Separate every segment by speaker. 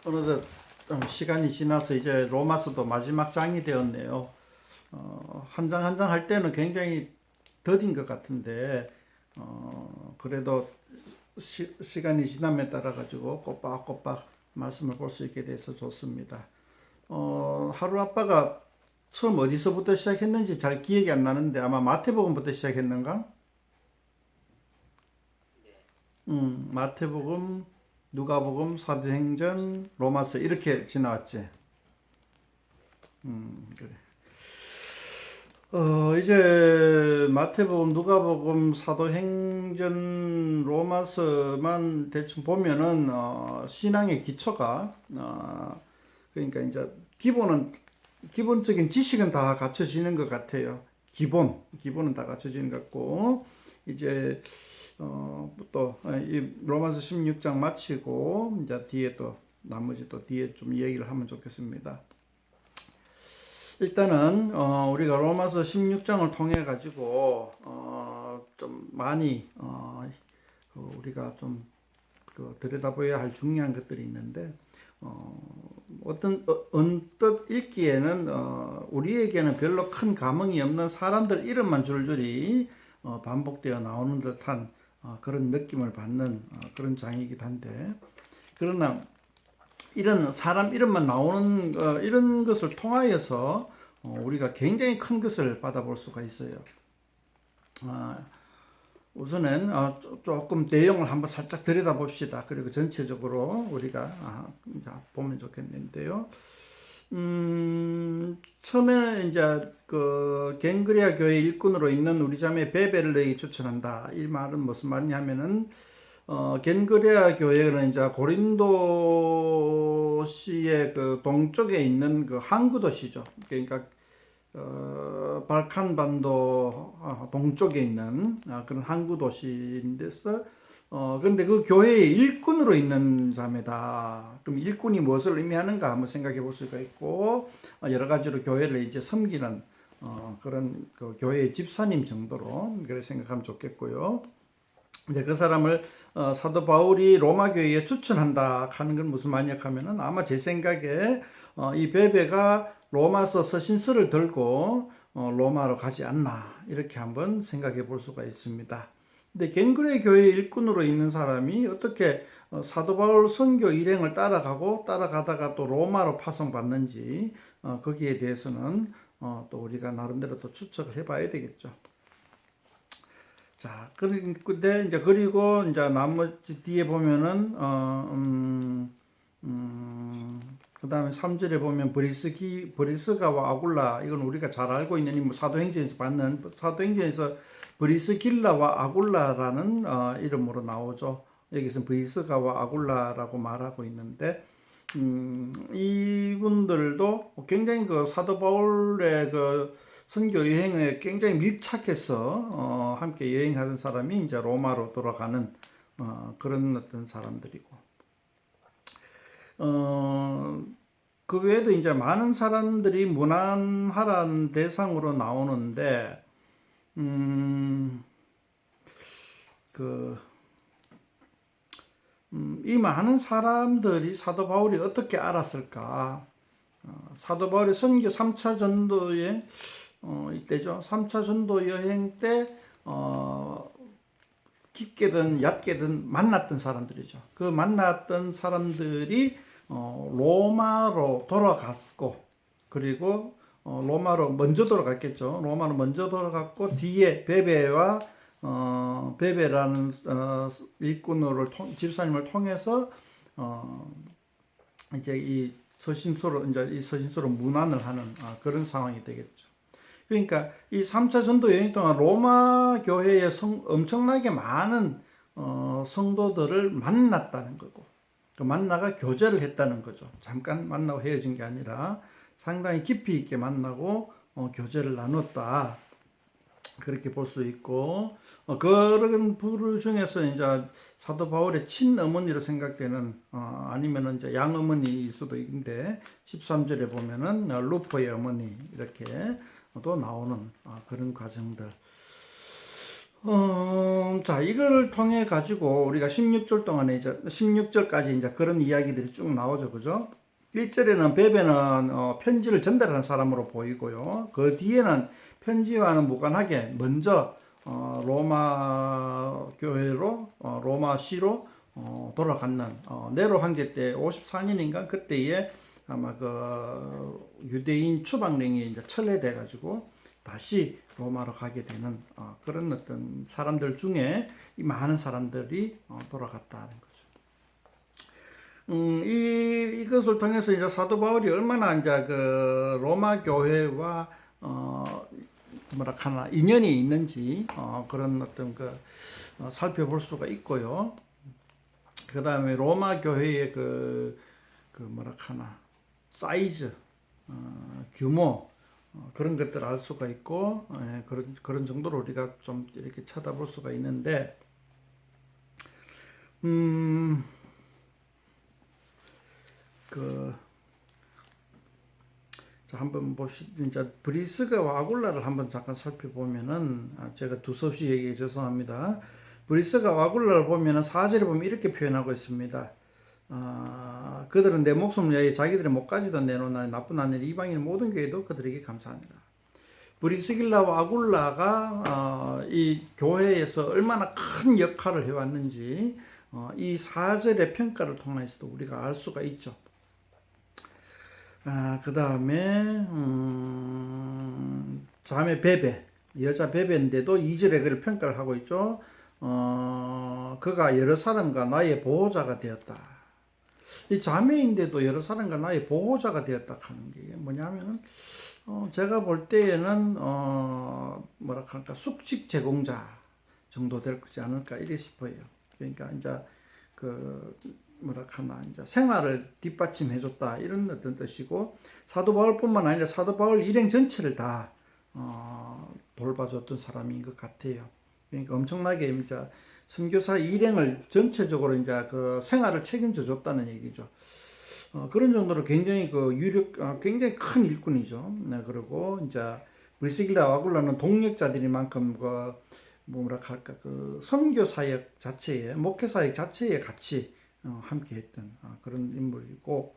Speaker 1: 어느덧 시간이 지나서 이제 로마서도 마지막 장이 되었네요. 한 장 한 장 할 때는 굉장히 더딘 것 같은데, 그래도 시간이 지남에 따라 가지고 꼬박꼬박 말씀을 볼 수 있게 돼서 좋습니다. 하루 아빠가 처음 어디서부터 시작했는지 잘 기억이 안 나는데 아마 마태복음부터 시작했는가? 마태복음, 누가복음, 사도행전, 로마서 이렇게 지나왔지. 그래. 이제 마태복음, 누가복음, 사도행전, 로마서만 대충 보면은 신앙의 기초가 그러니까 이제 기본적인 지식은 다 갖춰지는 것 같아요. 기본은 다 갖춰지는 것 같고 이제 이 로마서 16장 마치고 이제 뒤에 또 나머지 또 뒤에 좀 이야기를 하면 좋겠습니다. 일단은 우리가 로마서 16장을 통해 가지고 좀 많이 우리가 좀 들여다봐야 할 중요한 것들이 있는데 언뜻 읽기에는 우리에게는 별로 큰 감흥이 없는 사람들 이름만 줄줄이 반복되어 나오는 듯한 그런 느낌을 받는 그런 장이기도 한데, 그러나 이런 사람 이름만 나오는 이런 것을 통하여서 우리가 굉장히 큰 것을 받아볼 수가 있어요. 우선은 조금 내용을 한번 살짝 들여다봅시다. 그리고 전체적으로 우리가 보면 좋겠는데요. 처음에 이제 그 갱그레아 교회 일꾼으로 있는 우리 자매 베베를 너에게 추천한다. 이 말은 무슨 말이냐면은 겐그레아 교회는 이제 고린도시의 그 동쪽에 있는 그 항구 도시죠. 그러니까 발칸 반도 동쪽에 있는 그런 항구 도시인데서 그런데 그 교회의 일꾼으로 있는 자매다. 그럼 일꾼이 무엇을 의미하는가 한번 생각해 볼 수가 있고, 여러 가지로 교회를 이제 섬기는 그런 그 교회의 집사님 정도로 그렇게 생각하면 좋겠고요. 이제 그 사람을 사도 바울이 로마 교회에 추천한다 하는 건 무슨 말이냐 하면은 아마 제 생각에 이 베베가 로마서 서신서를 들고 로마로 가지 않나 이렇게 한번 생각해 볼 수가 있습니다. 근데 갱그레 교회 일꾼으로 있는 사람이 어떻게 사도 바울 선교 일행을 따라가다가 또 로마로 파송받는지 거기에 대해서는 또 우리가 나름대로 또 추측을 해봐야 되겠죠. 자, 근데 이제 그리고 이제 나머지 뒤에 보면은 그 다음에 3절에 보면 브리스가와 아굴라, 이건 우리가 잘 알고 있는 사도행전에서 받는 사도행전에서 브리스길라와 아굴라라는 이름으로 나오죠. 여기서 브리스가와 아굴라라고 말하고 있는데 이분들도 굉장히 그 사도 바울의 그 선교 여행에 굉장히 밀착해서 함께 여행하던 사람이 이제 로마로 돌아가는 그런 어떤 사람들이고, 그 외에도 이제 많은 사람들이 문안하라는 대상으로 나오는데, 이 많은 사람들이 사도 바울이 어떻게 알았을까? 사도 바울의 선교 3차 전도 여행, 이때죠. 3차 전도 여행 때, 깊게든 얕게든 만났던 사람들이죠. 그 만났던 사람들이 로마로 돌아갔고, 그리고 로마로 먼저 돌아갔겠죠. 로마로 먼저 돌아갔고 뒤에 베베라는 일꾼으로 집사님을 통해서 이제 이 서신서로 문안을 하는 그런 상황이 되겠죠. 그러니까 이 3차 전도 여행 동안 로마 교회에 엄청나게 많은 성도들을 만났다는 거고, 그 만나가 교제를 했다는 거죠. 잠깐 만나고 헤어진 게 아니라 상당히 깊이 있게 만나고 교제를 나눴다. 그렇게 볼 수 있고, 그런 부류 중에서 이제 사도 바울의 친어머니로 생각되는 아니면은 이제 양어머니일 수도 있는데 13절에 보면은 루포의 어머니 이렇게 또 나오는 그런 과정들. 자, 이걸 통해 가지고 우리가 16절 동안에 이제 16절까지 이제 그런 이야기들이 쭉 나오죠. 그죠? 1절에는 베베는 편지를 전달하는 사람으로 보이고요. 그 뒤에는 편지와는 무관하게 먼저 로마 교회로 로마시로 돌아갔는 네로 황제 때 54년인가 그때에 아마 그 유대인 추방령이 이제 철회돼 가지고 다시 로마로 가게 되는 그런 어떤 사람들 중에 이 많은 사람들이 돌아갔다는 거죠. 이것을 통해서 이제 사도 바울이 얼마나 이제 그 로마 교회와 뭐랄까나 인연이 있는지 그런 어떤 그 살펴볼 수가 있고요. 그 다음에 로마 교회의 그 뭐랄까나 사이즈, 규모 그런 것들을 알 수가 있고 그런 정도로 우리가 좀 이렇게 쳐다볼 수가 있는데 자, 한번 이제 브리스가와 아굴라를 한번 잠깐 살펴보면은 제가 두서없이 얘기해 죄송합니다. 브리스가와 아굴라를 보면은 4절에 보면 이렇게 표현하고 있습니다. 그들은 내 목숨을 위하여 자기들의 목까지도 내놓으나 나쁜 아내를 이방인 모든 교회도 그들에게 감사합니다. 브리스길라와 아굴라가 이 교회에서 얼마나 큰 역할을 해왔는지 이 4절의 평가를 통해서도 우리가 알 수가 있죠. 그 다음에 자매 베베, 여자 베베인데도 2절에 그를 평가를 하고 있죠. 그가 여러 사람과 나의 보호자가 되었다. 이 자매인데도 여러 사람과 나의 보호자가 되었다 하는 게 뭐냐면은 제가 볼 때에는 뭐라 할까 숙식 제공자 정도 될 거지 않을까 이래 싶어요. 그러니까 이제 그 뭐라 하나 이제 생활을 뒷받침해 줬다 이런 어떤 뜻이고 사도 바울뿐만 아니라 사도 바울 일행 전체를 다 돌봐줬던 사람인 것 같아요. 그러니까 엄청나게 이제 선교사 일행을 전체적으로 이제 그 생활을 책임져 줬다는 얘기죠. 그런 정도로 굉장히 굉장히 큰 일꾼이죠. 네, 그리고 이제 브리스길라 아굴라는 동력자들이만큼 뭐라 할까 그 선교 사역 자체에 목회 사역 자체에 같이 함께했던 그런 인물이고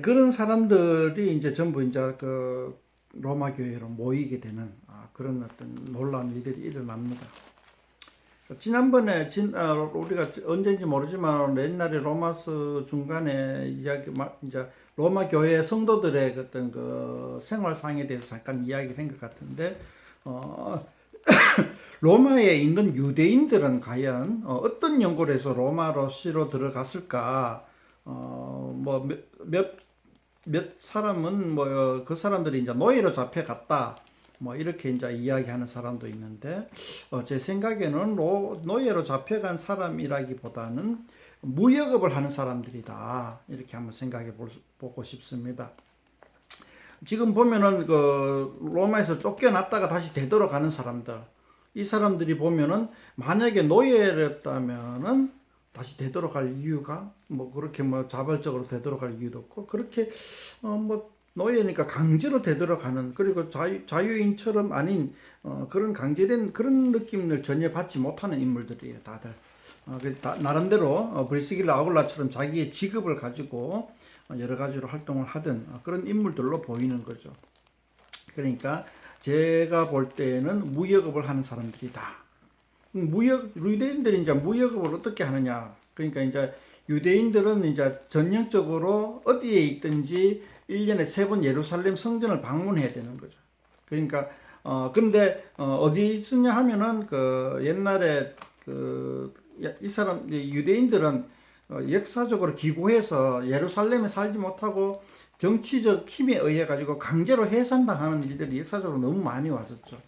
Speaker 1: 그런 사람들이 이제 전부 이제 그 로마 교회로 모이게 되는 그런 어떤 놀라운 일들이 일어납니다. 지난번에 우리가 언제인지 모르지만 옛날에 로마서 중간에 이야기 이제 로마 교회 성도들의 어떤 그 생활상에 대해서 잠깐 이야기를 한 것 같은데 로마에 있는 유대인들은 과연 어떤 연고를 해서 로마로시로 들어갔을까? 뭐 몇 사람은 뭐 그 사람들이 이제 노예로 잡혀갔다. 뭐 이렇게 이제 이야기하는 사람도 있는데 제 생각에는 노예로 잡혀간 사람이라기보다는 무역업을 하는 사람들이다 이렇게 한번 생각해 보고 싶습니다. 지금 보면은 그 로마에서 쫓겨났다가 다시 되돌아가는 사람들 이 사람들이 보면은 만약에 노예였다면은 다시 되돌아갈 이유가 뭐 그렇게 뭐 자발적으로 되돌아갈 이유도 없고 그렇게 뭐 노예니까 강제로 되돌아가는 그리고 자유인처럼 아닌 그런 강제된 그런 느낌을 전혀 받지 못하는 인물들이에요 다들. 나름대로 브리스길라 아굴라처럼 자기의 직업을 가지고 여러 가지로 활동을 하던 그런 인물들로 보이는 거죠. 그러니까 제가 볼 때는 무역업을 하는 사람들이다. 유대인들이 이제 무역업을 어떻게 하느냐. 그러니까 이제 유대인들은 이제 전형적으로 어디에 있든지 1년에 3번 예루살렘 성전을 방문해야 되는 거죠. 그러니까 근데 어디 있느냐 하면은 그 옛날에 유대인들은 역사적으로 기고해서 예루살렘에 살지 못하고 정치적 힘에 의해 가지고 강제로 해산당하는 일들이 역사적으로 너무 많이 왔었죠.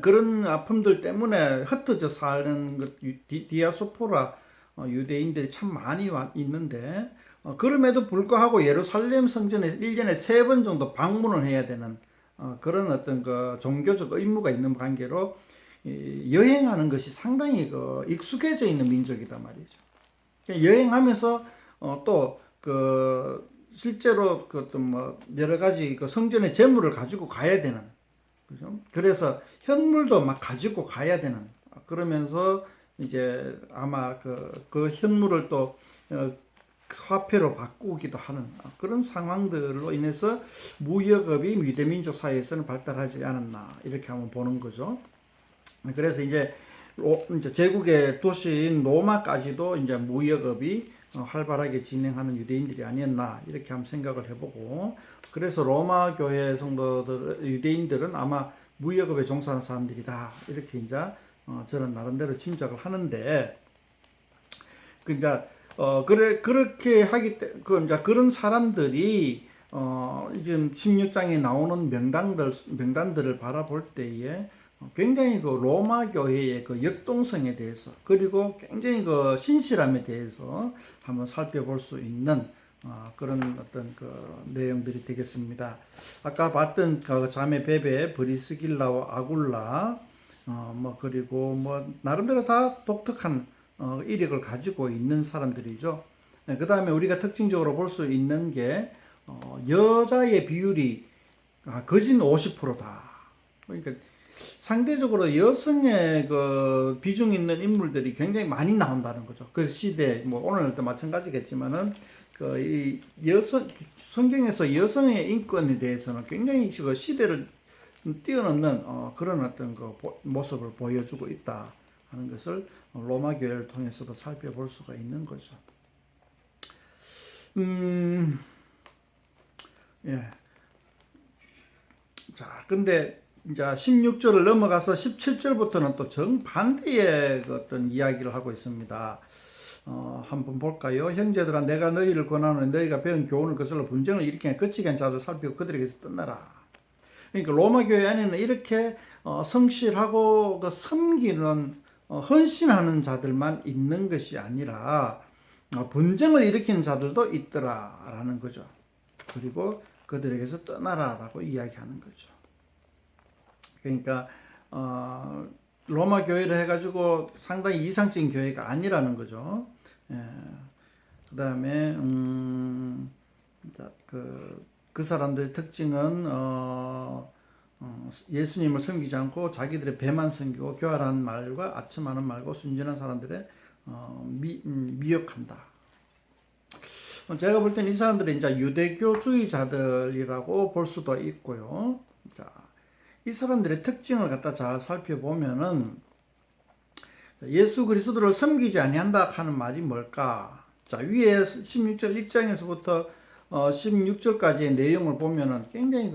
Speaker 1: 그런 아픔들 때문에 흩어져 사는 디아스포라 유대인들이 참 많이 있는데 그럼에도 불구하고 예루살렘 성전에 1년에 3번 정도 방문을 해야 되는 그런 어떤 그 종교적 의무가 있는 관계로 여행하는 것이 상당히 익숙해져 있는 민족이다 말이죠. 여행하면서 또 실제로 어떤 뭐 여러 가지 성전의 재물을 가지고 가야 되는 그죠? 그래서 현물도 막 가지고 가야 되는, 그러면서 이제 아마 그 현물을 또 화폐로 바꾸기도 하는 그런 상황들로 인해서 무역업이 유대민족 사이에서는 발달하지 않았나, 이렇게 한번 보는 거죠. 그래서 이제 제국의 도시인 로마까지도 이제 무역업이 활발하게 진행하는 유대인들이 아니었나, 이렇게 한번 생각을 해보고, 그래서 로마 교회 성도들, 유대인들은 아마 무역업에 종사하는 사람들이다, 이렇게 이제 저는 나름대로 짐작을 하는데, 이제 그렇게 하기 때문에 이제 그런 사람들이 지금 16장에 나오는 명단들을 바라볼 때에 굉장히 그 로마 교회의 그 역동성에 대해서, 그리고 굉장히 그 신실함에 대해서 한번 살펴볼 수 있는 그런 어떤 그 내용들이 되겠습니다. 아까 봤던 그 자매 베베, 브리스길라와 아굴라, 그리고 나름대로 다 독특한 이력을 가지고 있는 사람들이죠. 네, 그 다음에 우리가 특징적으로 볼 수 있는 게 여자의 비율이 거진 50%다. 그러니까 상대적으로 여성의 그 비중 있는 인물들이 굉장히 많이 나온다는 거죠. 그 시대, 오늘도 마찬가지겠지만은 이 성경에서 여성의 인권에 대해서는 굉장히 그 시대를 뛰어넘는 그런 어떤 그 모습을 보여주고 있다 하는 것을 로마 교회를 통해서도 살펴볼 수가 있는 거죠. 예. 자, 근데 이제 16절을 넘어가서 17절부터는 또 정반대의 어떤 이야기를 하고 있습니다. 한번 볼까요? 형제들아, 내가 너희를 권하노니 너희가 배운 교훈을 거슬러 분쟁을 일으키는 거치게 한 자들 살피고 그들에게서 떠나라. 그러니까 로마 교회 안에는 이렇게 성실하고 그 섬기는 헌신하는 자들만 있는 것이 아니라 분쟁을 일으키는 자들도 있더라라는 거죠. 그리고 그들에게서 떠나라라고 이야기하는 거죠. 그러니까 로마 교회를 해가지고 상당히 이상적인 교회가 아니라는 거죠. 그 다음에 그 사람들의 특징은 예수님을 섬기지 않고 자기들의 배만 섬기고 교활한 말과 아첨하는 말과 순진한 사람들의 미혹한다. 제가 볼 때는 이 사람들이 이제 유대교주의자들이라고 볼 수도 있고요. 자, 이 사람들의 특징을 갖다 잘 살펴보면은 예수 그리스도를 섬기지 아니한다 하는 말이 뭘까? 자, 위에 16절 1장에서부터 16절까지의 내용을 보면은 굉장히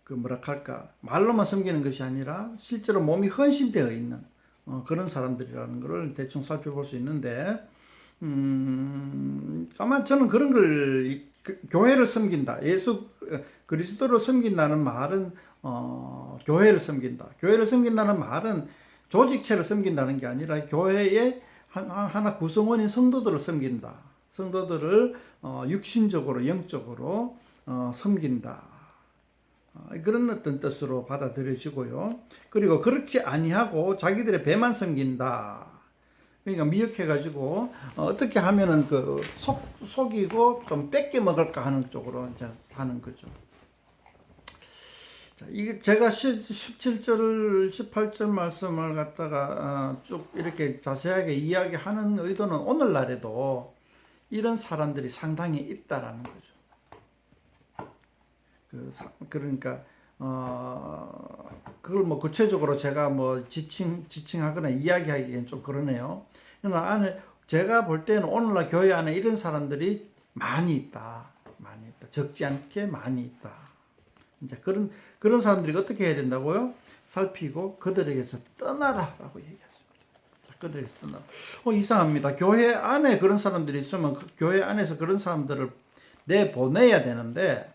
Speaker 1: 뭐랄까, 말로만 섬기는 것이 아니라 실제로 몸이 헌신되어 있는 그런 사람들이라는 것을 대충 살펴볼 수 있는데, 아마 저는 그런 걸 교회를 섬긴다, 예수 그리스도를 섬긴다는 말은 교회를 섬긴다. 교회를 섬긴다는 말은 조직체를 섬긴다는 게 아니라 교회의 하나 구성원인 성도들을 섬긴다. 성도들을 육신적으로, 영적으로 섬긴다. 그런 어떤 뜻으로 받아들여지고요. 그리고 그렇게 아니하고 자기들의 배만 섬긴다. 그러니까 미혹해가지고 어떻게 하면은 속이고 좀 뺏겨 먹을까 하는 쪽으로 이제 하는 거죠. 자, 이게 제가 17절, 18절 말씀을 갖다가 쭉 이렇게 자세하게 이야기하는 의도는 오늘날에도 이런 사람들이 상당히 있다라는 거죠. 그러니까 그걸 구체적으로 제가 지칭하거나 이야기하기엔 좀 그러네요. 그러나 안에 제가 볼 때는 오늘날 교회 안에 이런 사람들이 많이 있다. 적지 않게 많이 있다. 이제 그런 사람들이 어떻게 해야 된다고요? 살피고 그들에게서 떠나라라고 얘기하죠. 그들에게서 떠나라. 이상합니다. 교회 안에 그런 사람들이 있으면 교회 안에서 그런 사람들을 내보내야 되는데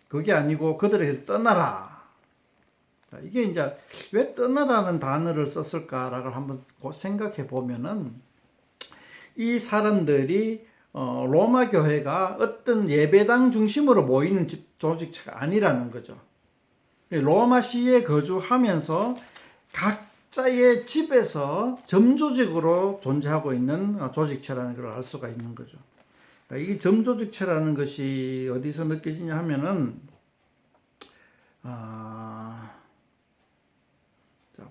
Speaker 1: 그게 아니고 그들에게서 떠나라. 이게 이제 왜 떠나라는 단어를 썼을까라고 한번 생각해 보면은, 이 사람들이 로마 교회가 어떤 예배당 중심으로 모이는 조직체가 아니라는 거죠. 로마시에 거주하면서 각자의 집에서 점조직으로 존재하고 있는 조직체라는 걸 알 수가 있는 거죠. 이 점조직체라는 것이 어디서 느껴지냐 하면은, 자,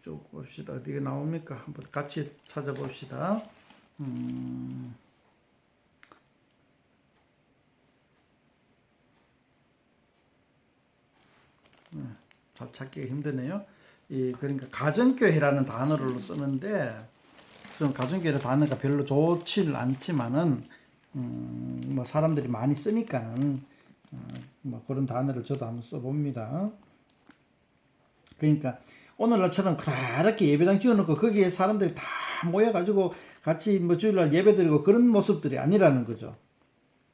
Speaker 1: 쭉 봅시다. 어디에 나옵니까? 한번 같이 찾아봅시다. 잘 찾기가 힘드네요. 그러니까 가정교회라는 단어를 쓰는데, 좀 가정교회 단어가 별로 좋지는 않지만은, 뭐 사람들이 많이 쓰니까는, 뭐 그런 단어를 저도 한번 써봅니다. 그러니까 오늘날처럼 그렇게 예배당 지어놓고 거기에 사람들이 다 모여가지고 같이 뭐 주일날 예배드리고 그런 모습들이 아니라는 거죠.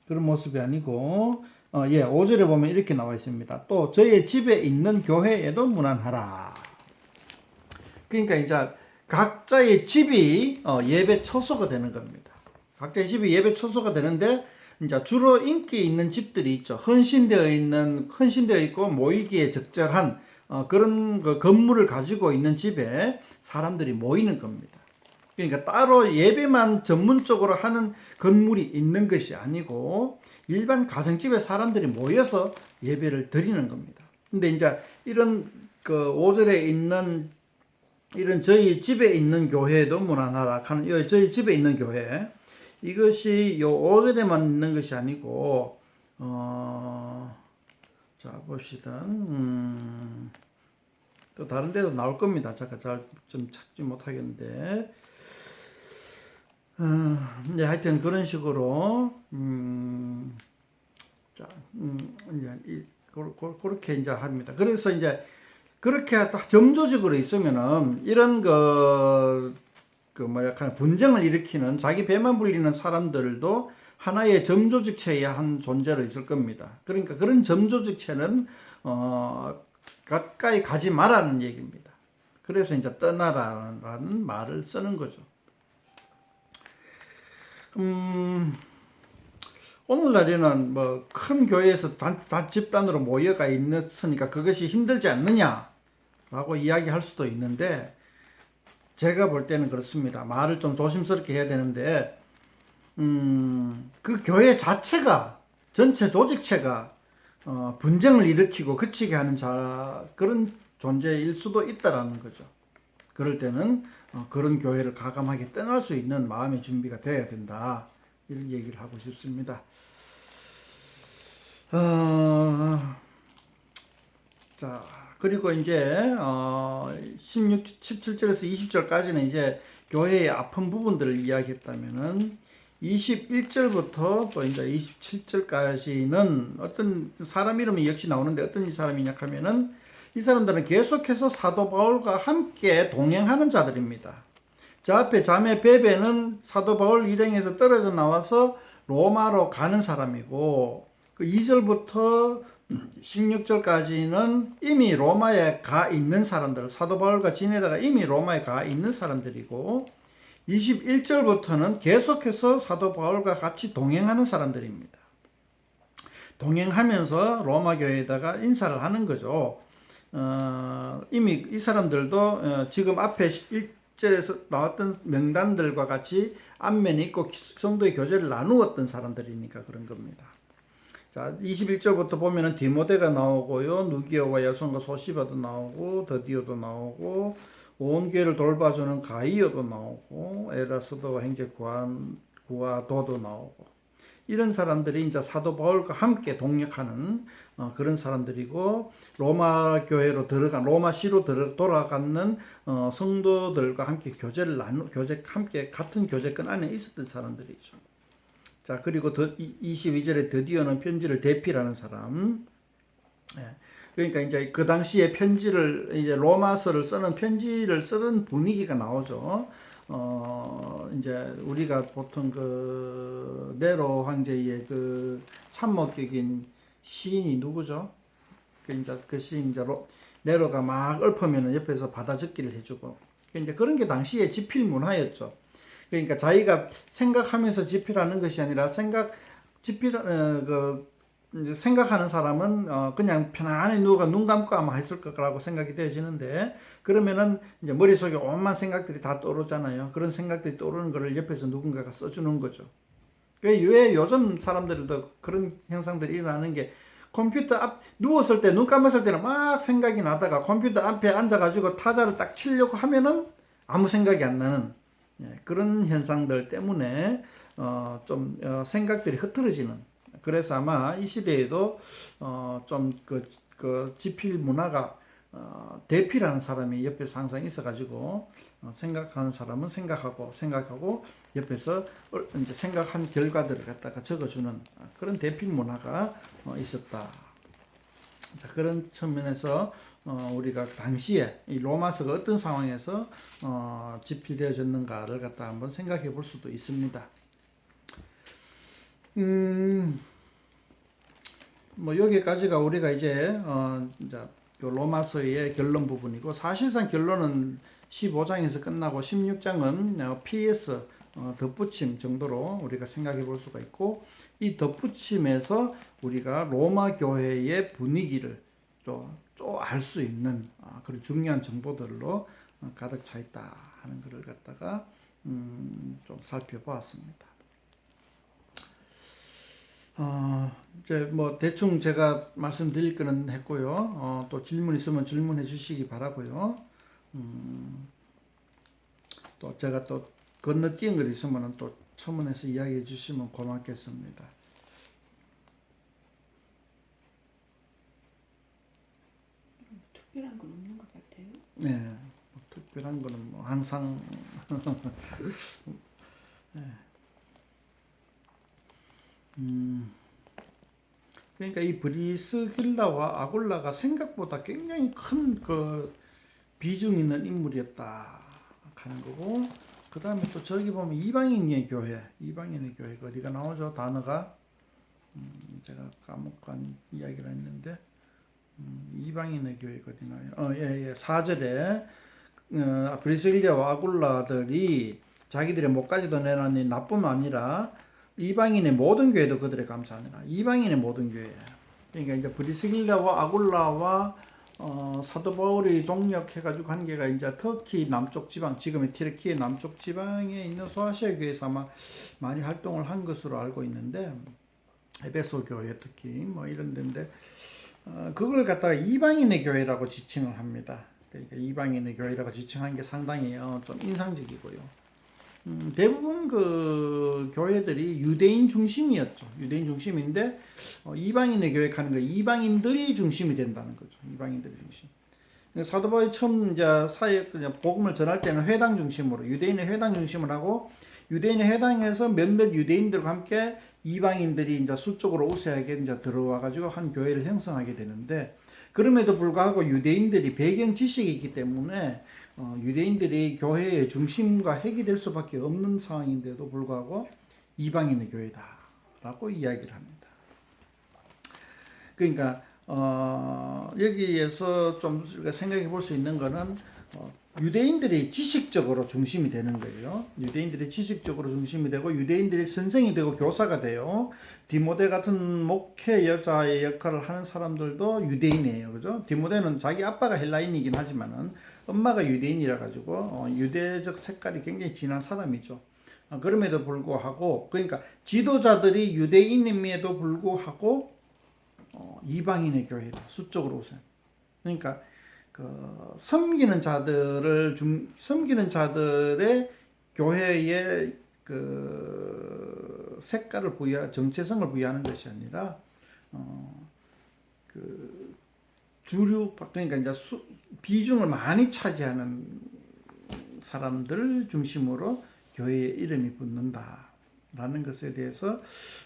Speaker 1: 그런 모습이 아니고, 5절에 보면 이렇게 나와 있습니다. 또 저의 집에 있는 교회에도 문안하라. 그러니까 이제 각자의 집이 예배 처소가 되는 겁니다. 각자의 집이 예배 처소가 되는데, 이제 주로 인기 있는 집들이 있죠. 헌신되어 있고 모이기에 적절한 그런 그 건물을 가지고 있는 집에 사람들이 모이는 겁니다. 그러니까 따로 예배만 전문적으로 하는 건물이 있는 것이 아니고 일반 가정집에 사람들이 모여서 예배를 드리는 겁니다. 근데 이제 이런 그 5절에 있는 이런 저희 집에 있는 교회도 문안하라 하는 저희 집에 있는 교회, 이것이 요 5절에만 있는 것이 아니고 자 봅시다. 또 다른 데도 나올 겁니다. 잠깐 잘 좀 찾지 못하겠는데, 네, 하여튼 그런 식으로 자, 이제 그렇게 이제 합니다. 그래서 이제 그렇게 점조직으로 있으면은 이런 약간 분쟁을 일으키는 자기 배만 불리는 사람들도 하나의 점조직체의 한 존재로 있을 겁니다. 그러니까 그런 점조직체는 가까이 가지 말라는 얘기입니다. 그래서 이제 떠나라는 말을 쓰는 거죠. 오늘날에는 뭐 큰 교회에서 집단으로 모여가 있으니까 그것이 힘들지 않느냐라고 이야기할 수도 있는데, 제가 볼 때는 그렇습니다. 말을 좀 조심스럽게 해야 되는데, 그 교회 자체가, 전체 조직체가 분쟁을 일으키고 그치게 하는 그런 존재일 수도 있다라는 거죠. 그럴 때는 그런 교회를 과감하게 떠날 수 있는 마음의 준비가 되어야 된다, 이런 얘기를 하고 싶습니다. 자, 그리고 이제 17절에서 20절까지는 이제 교회의 아픈 부분들을 이야기했다면은 21절부터 또 이제 27절까지는 어떤 사람 이름이 역시 나오는데, 어떤 사람이냐 하면은 이 사람들은 계속해서 사도 바울과 함께 동행하는 자들입니다. 저 앞에 자매 베베는 사도 바울 일행에서 떨어져 나와서 로마로 가는 사람이고, 그 2절부터 16절까지는 이미 로마에 가 있는 사람들, 사도 바울과 지내다가 이미 로마에 가 있는 사람들이고, 21절부터는 계속해서 사도 바울과 같이 동행하는 사람들입니다. 동행하면서 로마 교회에다가 인사를 하는 거죠. 이미 이 사람들도 지금 앞에 1절에서 나왔던 명단들과 같이 안면이 있고 성도의 교제를 나누었던 사람들이니까 그런 겁니다. 자, 21절부터 보면은 디모데가 나오고요, 누기오와 야손과 소시바도 나오고, 더디오도 나오고, 온 교회를 돌봐주는 가이오도 나오고, 에라스도와 형제 구아도도 나오고, 이런 사람들이 이제 사도 바울과 함께 동역하는 그런 사람들이고, 로마 교회로 로마시로 돌아가는 성도들과 함께 함께 같은 교제권 안에 있었던 사람들이죠. 자, 그리고 22절에 드디어는 편지를 대필하는 사람. 그러니까 이제 그 당시에 이제 로마서를 쓰는 편지를 쓰던 분위기가 나오죠. 이제 우리가 보통 그 네로 황제의 그 참목적인 시인이 누구죠? 그 시인 이제 네로가 막 읊으면은 옆에서 받아 적기를 해주고, 이제 그런 게 당시에 지필 문화였죠. 그러니까 자기가 생각하면서 집필하는 것이 아니라 생각하는 사람은 그냥 편안히 누가 눈 감고 아마 했을 거라고 생각이 되어지는데, 그러면은 이제 머릿속에 온만 생각들이 다 떠오르잖아요. 그런 생각들이 떠오르는 거를 옆에서 누군가가 써주는 거죠. 왜 요즘 사람들도 그런 현상들이 일어나는 게, 컴퓨터 앞 누웠을 때 눈 감았을 때는 막 생각이 나다가 컴퓨터 앞에 앉아가지고 타자를 딱 치려고 하면은 아무 생각이 안 나는 그런 현상들 때문에 생각들이 흐트러지는. 그래서 아마 이 시대에도 좀 지필 문화가 대피라는 사람이 옆에서 항상 있어가지고 생각하는 사람은 생각하고 옆에서 이제 생각한 결과들을 갖다가 적어주는 그런 대필 문화가 있었다. 자, 그런 측면에서 우리가 당시에 이 로마서가 어떤 상황에서 집필되어졌는가를 갖다 한번 생각해 볼 수도 있습니다. 뭐 여기까지가 우리가 이제 그 로마서의 결론 부분이고, 사실상 결론은 15장에서 끝나고 16장은 PS 덧붙임 정도로 우리가 생각해 볼 수가 있고, 이 덧붙임에서 우리가 로마 교회의 분위기를 또 알 수 있는 그런 중요한 정보들로 가득 차 있다 하는 것을 갖다가 좀 살펴보았습니다. 이제 뭐 대충 제가 말씀드릴 거는 했고요. 또 질문 있으면 질문해 주시기 바라고요. 또 제가 또 건너뛴 것 있으면 또 첨언해서 이야기해 주시면 고맙겠습니다.
Speaker 2: 특별한 건 없는 것 같아요.
Speaker 1: 네, 뭐 특별한 거는 뭐 항상 네. 그러니까 이 브리스길라와 아굴라가 생각보다 굉장히 큰 그 비중 있는 인물이었다 하는 거고, 그 다음에 또 저기 보면 이방인의 교회가 어디가 나오죠? 단어가 제가 까먹은 이야기를 했는데 이방인의 교회가 어디 나와요? 4절에 브리스길라와 아굴라들이 자기들의 목까지도 내놨니 나뿐만 아니라 이방인의 모든 교회도 그들의 감사하느라. 이방인의 모든 교회. 그러니까 이제 브리스길라와 아굴라와 사도 바울이 동력해가지고 관계가 이제 터키 남쪽 지방, 지금의 튀르키예 남쪽 지방에 있는 소아시아 교회에서 아마 많이 활동을 한 것으로 알고 있는데, 에베소 교회 특히 뭐 이런 데인데, 그걸 갖다가 이방인의 교회라고 지칭을 합니다. 그러니까 이방인의 교회라고 지칭한 게 상당히 좀 인상적이고요. 대부분 그 교회들이 유대인 중심이었죠. 유대인 중심인데 이방인의 교회 하는 거 이방인들이 중심이 된다는 거죠. 이방인들이 중심. 사도 바울이 처음 이제 복음을 전할 때는 회당 중심으로, 유대인의 회당 중심을 하고, 유대인의 회당에서 몇몇 유대인들과 함께 이방인들이 이제 수적으로 우세하게 이제 들어와 가지고 한 교회를 형성하게 되는데, 그럼에도 불구하고 유대인들이 배경 지식이 있기 때문에 유대인들이 교회의 중심과 핵이 될 수밖에 없는 상황인데도 불구하고 이방인의 교회다라고 이야기를 합니다. 그러니까 여기에서 좀 생각해 볼 수 있는 거는 유대인들이 지식적으로 중심이 되는 거예요. 유대인들이 지식적으로 중심이 되고, 유대인들이 선생이 되고 교사가 돼요. 디모데 같은 목회 여자의 역할을 하는 사람들도 유대인이에요. 그죠? 디모데는 자기 아빠가 헬라인이긴 하지만은 엄마가 유대인이라 가지고 유대적 색깔이 굉장히 진한 사람이죠. 그럼에도 불구하고, 그러니까 지도자들이 유대인임에도 불구하고 이방인의 교회다. 수적으로 우선. 그러니까 섬기는 자들의 교회의 그 색깔을 정체성을 부여하는 것이 아니라 그 주류, 그러니까 이제 비중을 많이 차지하는 사람들 중심으로 교회의 이름이 붙는다라는 것에 대해서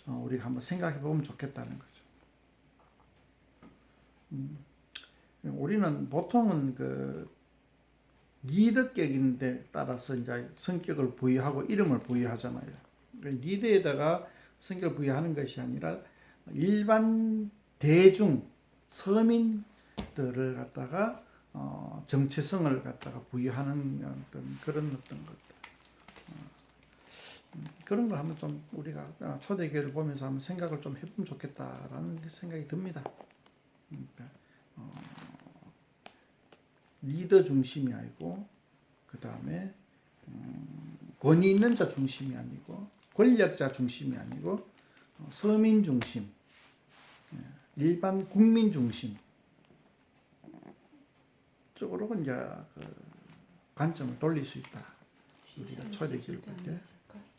Speaker 1: 우리가 한번 생각해 보면 좋겠다는 거죠. 우리는 보통은 그 리더격인데 따라서 이제 성격을 부여하고 이름을 부여하잖아요. 리더에다가 성격을 부여하는 것이 아니라 일반 대중 서민들을 갖다가 정체성을 갖다가 부여하는 그런 어떤 것들, 그런 걸 한번 좀 우리가 초대교회를 보면서 한번 생각을 좀 해보면 좋겠다라는 생각이 듭니다. 그러니까 리더 중심이 아니고, 그 다음에 권위 있는 자 중심이 아니고, 권력자 중심이 아니고 서민 중심, 일반 국민 중심 쪽으로 이제 그 관점을 돌릴 수 있다. 우리가 초대교육 볼 때.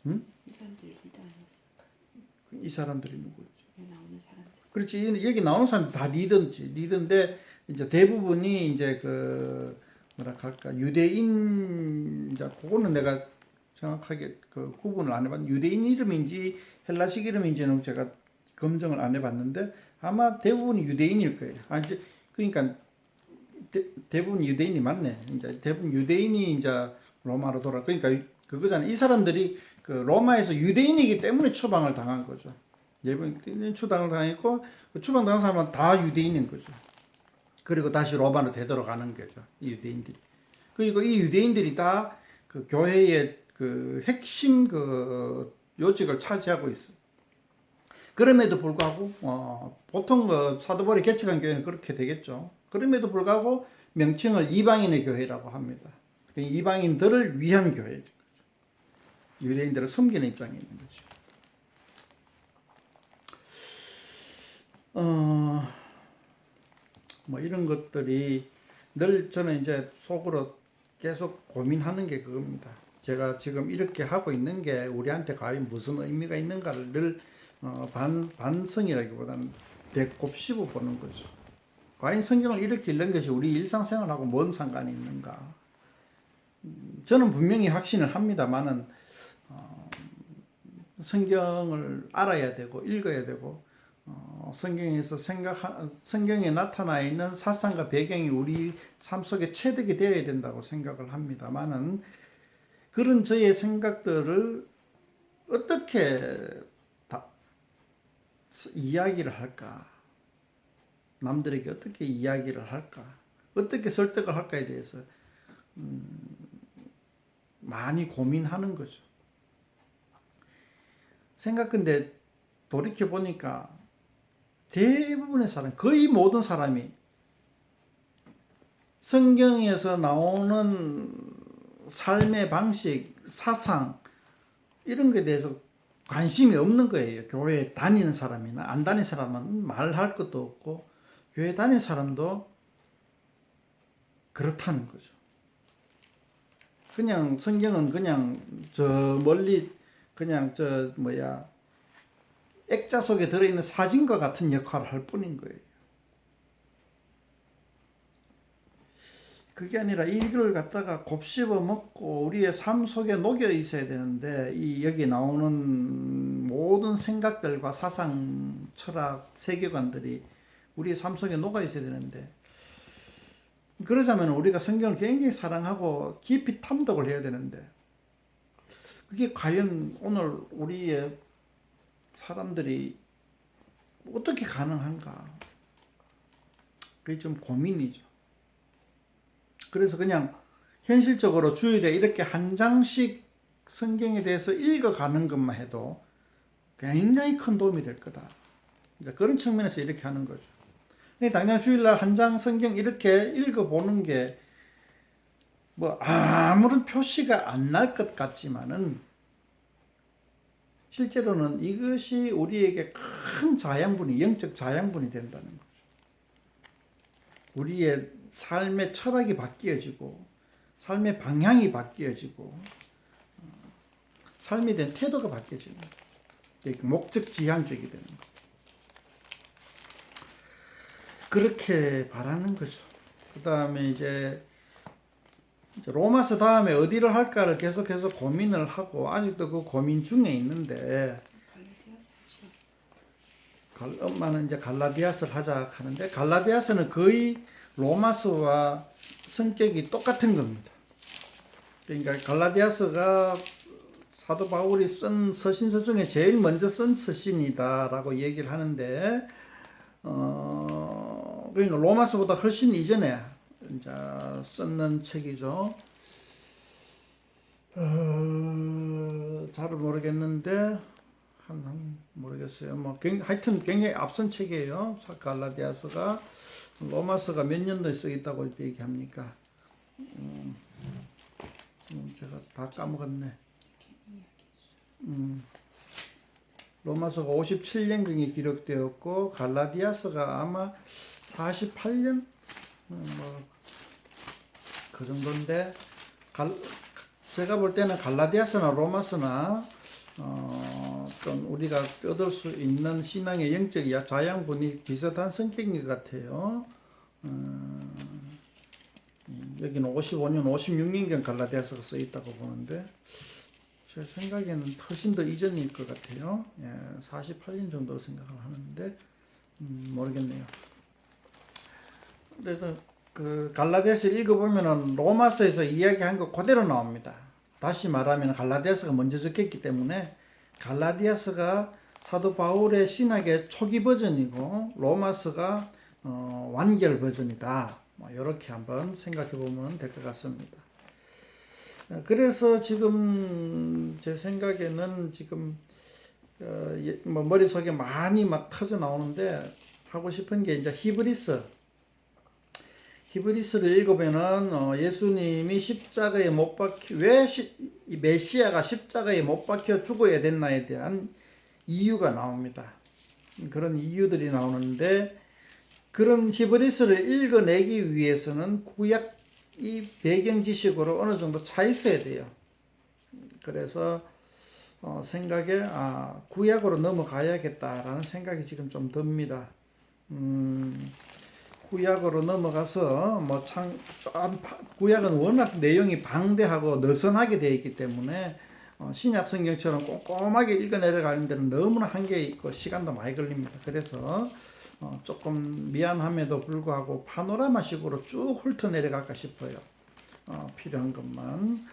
Speaker 1: 응?
Speaker 2: 이 사람들이 리더 아니었을까?
Speaker 1: 이 사람들이 누구지?
Speaker 2: 여기 나오는 사람들.
Speaker 1: 그렇지. 여기 나오는 사람들 다 리더인데 이제 대부분이 이제 그 뭐라 할까 유대인 이제 그거는 내가 정확하게 그 구분을 안 해봤는데 유대인 이름인지 헬라식 이름인지는 제가 검증을 안 해봤는데 아마 대부분이 유대인일 거예요. 아 이제 그러니까 대부분 유대인이 맞네. 이제 대부분 유대인이 이제 로마로 돌아. 그러니까 그거잖아. 이 사람들이 그 로마에서 유대인이기 때문에 추방을 당한 거죠. 예번 추방을 당했고 그 추방 당한 사람은 다 유대인인 거죠. 그리고 다시 로마로 되돌아가는 거죠. 이 유대인들이. 그리고 이 유대인들이 다 그 교회의 그 핵심 그 요직을 차지하고 있어요. 그럼에도 불구하고 보통 그 사도 바울이 개척한 교회는 그렇게 되겠죠. 그럼에도 불구하고 명칭을 이방인의 교회라고 합니다. 이방인들을 위한 교회죠. 유대인들을 섬기는 입장에 있는 거죠. 뭐 이런 것들이 늘 저는 이제 속으로 계속 고민하는 게 그겁니다. 제가 지금 이렇게 하고 있는 게 우리한테 과연 무슨 의미가 있는가를 늘 반성이라기보다는 되곱씹어 보는 거죠. 과연 성경을 이렇게 읽는 것이 우리 일상생활하고 뭔 상관이 있는가? 저는 분명히 확신을 합니다만은 성경을 알아야 되고 읽어야 되고 성경에서 성경에 나타나 있는 사상과 배경이 우리 삶 속에 체득이 되어야 된다고 생각을 합니다만은 그런 저의 생각들을 어떻게 이야기를 할까? 남들에게 어떻게 이야기를 할까? 어떻게 설득을 할까에 대해서 많이 고민하는 거죠. 생각근데 돌이켜 보니까 대부분의 사람, 거의 모든 사람이 성경에서 나오는 삶의 방식, 사상 이런 것에 대해서 관심이 없는 거예요. 교회에 다니는 사람이나 안 다니는 사람은 말할 것도 없고 교회 다니는 사람도 그렇다는 거죠. 그냥 성경은 그냥 저 멀리 그냥 저 뭐야 액자 속에 들어있는 사진과 같은 역할을 할 뿐인 거예요. 그게 아니라 이걸 갖다가 곱씹어 먹고 우리의 삶 속에 녹여 있어야 되는데 이 여기 나오는 모든 생각들과 사상, 철학, 세계관들이 우리의 삶 속에 녹아 있어야 되는데 그러자면 우리가 성경을 굉장히 사랑하고 깊이 탐독을 해야 되는데 그게 과연 오늘 우리의 사람들이 어떻게 가능한가? 그게 좀 고민이죠. 그래서 그냥 현실적으로 주일에 이렇게 한 장씩 성경에 대해서 읽어가는 것만 해도 굉장히 큰 도움이 될 거다. 그런 측면에서 이렇게 하는 거죠. 당장 주일날 한 장 성경 이렇게 읽어보는 게 뭐 아무런 표시가 안 날 것 같지만은 실제로는 이것이 우리에게 큰 자양분이, 영적 자양분이 된다는 거죠. 우리의 삶의 철학이 바뀌어지고, 삶의 방향이 바뀌어지고, 삶에 대한 태도가 바뀌어지는 거죠. 목적 지향적이 되는 거죠. 그렇게 바라는 거죠. 그 다음에 이제 로마서 다음에 어디를 할까를 계속해서 고민을 하고 아직도 그 고민 중에 있는데 엄마는 이제 갈라디아서를 하자 하는데 갈라디아서는 거의 로마서와 성격이 똑같은 겁니다. 그러니까 갈라디아서가 사도 바울이 쓴 서신서 중에 제일 먼저 쓴 서신이다라고 얘기를 하는데 그러니까 로마서보다 훨씬 이전에 이제 썼는 책이죠. 잘 모르겠는데 모르겠어요. 뭐 하여튼 굉장히 앞선 책이에요. 갈라디아서가 로마서가 몇 년도에 쓰였다고 얘기합니까? 제가 다 까먹었네. 로마서가 57년경에 기록되었고 갈라디아서가 아마 48년 그 정도인데 제가 볼 때는 갈라디아서나 로마서나 좀 우리가 얻을 수 있는 신앙의 영적 자양분이 비슷한 성격인 것 같아요. 여기는 55년, 56년경 갈라디아서가 써 있다고 보는데 제 생각에는 훨씬 더 이전일 것 같아요. 48년 정도로 생각을 하는데 모르겠네요. 그래서 그 갈라디아서 읽어보면은 로마서에서 이야기한 거 그대로 나옵니다. 다시 말하면 갈라디아서가 먼저 적혔기 때문에 갈라디아서가 사도 바울의 신학의 초기 버전이고 로마서가 완결 버전이다. 이렇게 한번 생각해 보면 될 것 같습니다. 그래서 지금 제 생각에는 지금 머릿속에 많이 막 터져 나오는데 하고 싶은 게 이제 히브리스를 읽으면은 예수님이 십자가에 못 박혀 왜 메시아가 십자가에 못 박혀 죽어야 됐나에 대한 이유가 나옵니다. 그런 이유들이 나오는데 그런 히브리스를 읽어내기 위해서는 구약 이 배경 지식으로 어느 정도 차 있어야 돼요. 그래서 생각에 구약으로 넘어가야겠다라는 생각이 지금 좀 듭니다. 구약으로 넘어가서 구약은 워낙 내용이 방대하고 느슨하게 되어 있기 때문에 신약 성경처럼 꼼꼼하게 읽어 내려가는 데는 너무나 한계 있고 시간도 많이 걸립니다. 그래서 조금 미안함에도 불구하고 파노라마식으로 쭉 훑어 내려갈까 싶어요. 필요한 것만.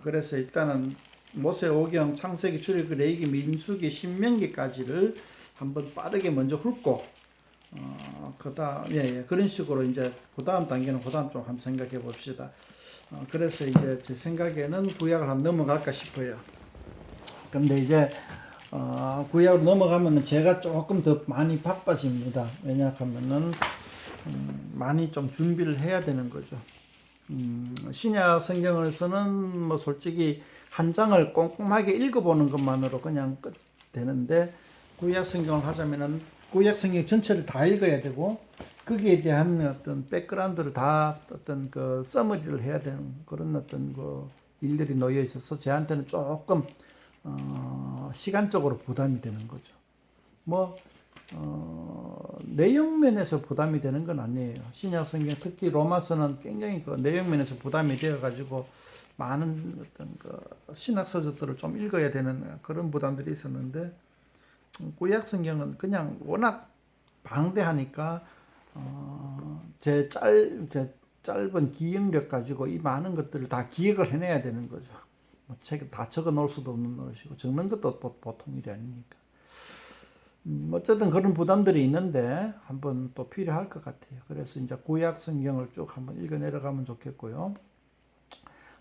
Speaker 1: 그래서 일단은 모세오경, 창세기, 출애굽기, 레위기, 민수기, 신명기까지를 한번 빠르게 먼저 훑고 그런 식으로 이제 그 다음 단계는 그 다음 좀 한번 생각해 봅시다. 그래서 이제 제 생각에는 구약을 한번 넘어갈까 싶어요. 근데 이제 구약으로 넘어가면은 제가 조금 더 많이 바빠집니다. 왜냐하면은 많이 좀 준비를 해야 되는 거죠. 신약 성경에서는 뭐 솔직히 한 장을 꼼꼼하게 읽어보는 것만으로 그냥 끝 되는데 구약 성경을 하자면은 구약 성경 전체를 다 읽어야 되고 거기에 대한 어떤 백그라운드를 다 어떤 그 서머리를 해야 되는 그런 어떤 그 일들이 놓여 있어서 저한테는 조금 시간적으로 부담이 되는 거죠. 내용면에서 부담이 되는 건 아니에요. 신약 성경 특히 로마서는 굉장히 그 내용면에서 부담이 되어가지고 많은 어떤 그 신학 서적들을 좀 읽어야 되는 그런 부담들이 있었는데 구약 성경은 그냥 워낙 방대하니까 제 짧은 기억력 가지고 이 많은 것들을 다 기억을 해내야 되는 거죠. 책에 다 적어 놓을 수도 없는 것이고 적는 것도 보통 일이 아니니까. 어쨌든 그런 부담들이 있는데 한번 또 필요할 것 같아요. 그래서 이제 구약 성경을 쭉 한번 읽어 내려가면 좋겠고요.